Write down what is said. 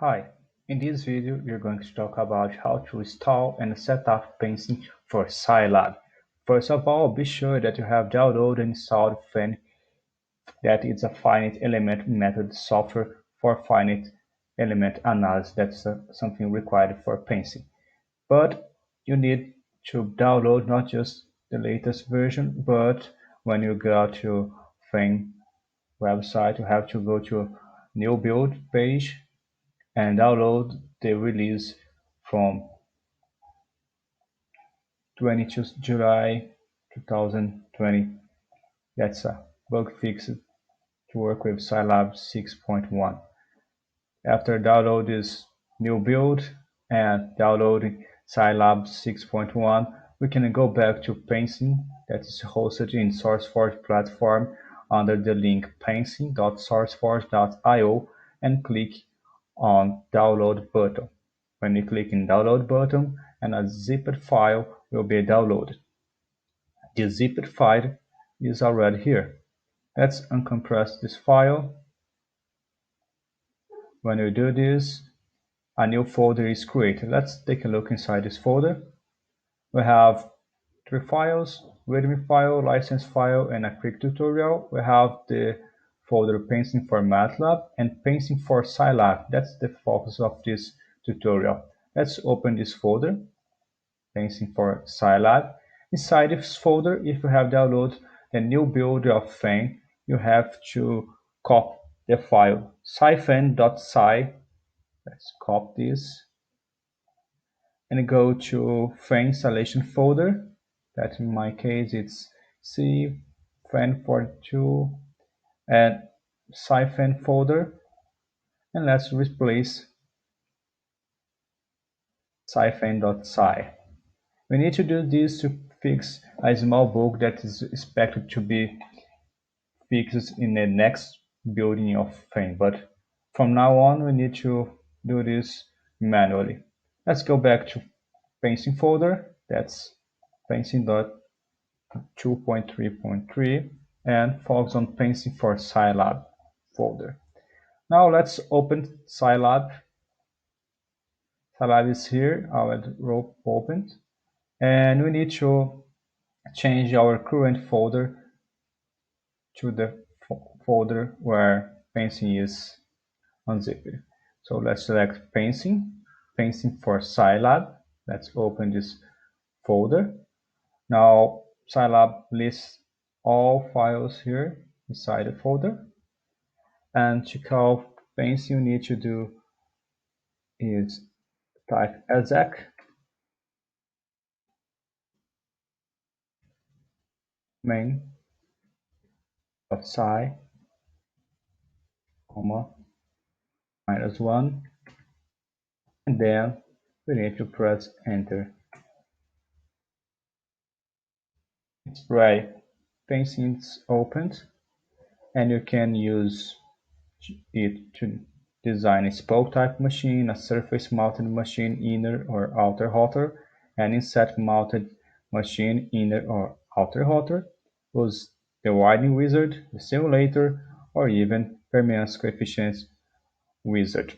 Hi, in this video we are going to talk about how to install and set up PeMSyn for Scilab. First of all, be sure that you have downloaded and installed FIN, that is a finite element method software for finite element analysis. That's something required for PeMSyn. But you need to download not just the latest version, but when you go to FIN website, you have to go to new build page and download the release from 22 July 2020. That's a bug fix to work with Scilab 6.1. After download this new build and downloading Scilab 6.1, we can go back to PeMSyn that is hosted in SourceForge platform under the link PeMSyn.sourceforge.io and click on download button. When you click in download button, and a zipped file will be downloaded. The zipped file is already here. Let's uncompress this file. When you do this, a new folder is created. Let's take a look inside this folder. We have three files: readme file, license file, and a quick tutorial. We have the folder PeMSyn for MATLAB and PeMSyn for Scilab. That's the focus of this tutorial. Let's open this folder, PeMSyn for Scilab. Inside this folder, if you have downloaded the new build of FEN, you have to copy the file scifemm.sci. Let's copy this and go to FEN installation folder. That in my case it's cfen42 and scifemm folder, and let's replace scifemm.sci. We need to do this to fix a small bug that is expected to be fixed in the next building of FEN, but from now on we need to do this manually. Let's go back to PeMSyn folder. That's PeMSyn.2.3.3 and focus on PeMSyn for Scilab folder. Now let's open Scilab. Scilab is here, our row opened, and we need to change our current folder to the folder where PeMSyn is unzipped. So let's select PeMSyn for Scilab. Let's open this folder. Now Scilab lists all files here inside the folder, and to call PeMSyn you need to do is type exec main.sci, -1, and then we need to press enter. It's right. PeMSyn is opened, and you can use it to design a spoke type machine, a surface mounted machine, inner or outer rotor, an inset mounted machine, inner or outer rotor, use the wiring wizard, the simulator, or even PeMSyn coefficients wizard.